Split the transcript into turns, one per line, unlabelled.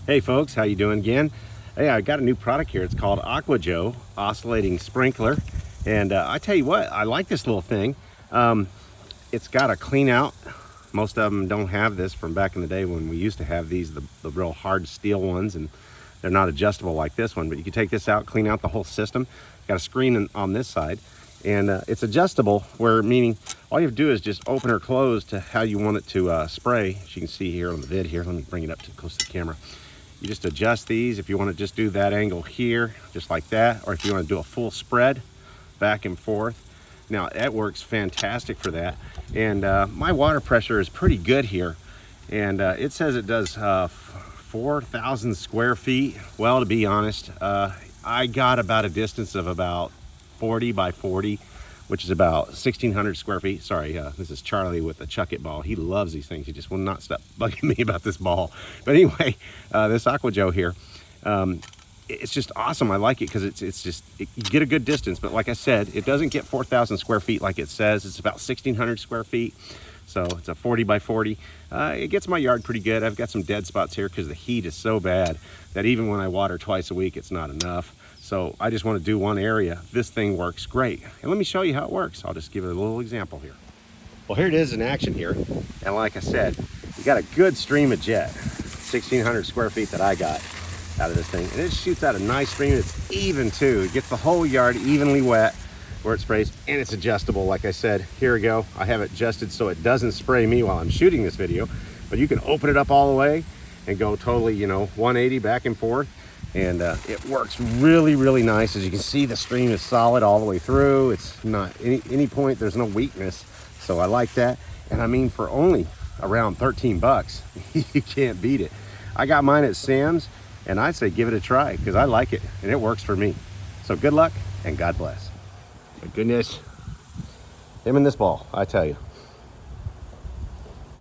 Hey folks, how you doing again? Hey, I got a new product here. It's called Aqua Oscillating Sprinkler. And I tell you what, I like this little thing. It's got a clean out. Most of them don't have this from back in the day when we used to have these, the real hard steel ones, and they're not adjustable like this one, but you can take this out, clean out the whole system. Got a screen on this side, and it's adjustable, where meaning all you have to do is just open or close to how you want it to spray. As you can see here on the vid here, let me bring it up to close to the camera. You just adjust these if you want to just do that angle here, just like that, or if you want to do a full spread back and forth. Now that works fantastic for that. And my water pressure is pretty good here, and it says it does 4,000 square feet. Well, to be honest, I got about a distance of about 40 by 40, which is about 1,600 square feet. Sorry, this is Charlie with the Chuck It ball. He loves these things. He just will not stop bugging me about this ball. But anyway, this Aqua here, it's just awesome. I like it because you get a good distance. But like I said, it doesn't get 4,000 square feet like it says. It's about 1,600 square feet. So it's a 40 by 40. It gets my yard pretty good. I've got some dead spots here because the heat is so bad that even when I water twice a week, it's not enough. So I just want to do one area. This thing works great. And let me show you how it works. I'll just give it a little example here. Well, here it is in action here. And like I said, you got a good stream of jet, 1,600 square feet that I got out of this thing. And it shoots out a nice stream. It's even too. It gets the whole yard evenly wet where it sprays, and it's adjustable. Like I said, here we go. I have it adjusted so it doesn't spray me while I'm shooting this video, but you can open it up all the way and go totally, 180 back and forth. And it works really, really nice. As you can see, the stream is solid all the way through. It's not any point, there's no weakness. So I like that. And I mean, for only around 13 bucks, you can't beat it. I got mine at Sam's, and I'd say give it a try because I like it and it works for me. So good luck and God bless. My goodness, him and this ball, I tell you.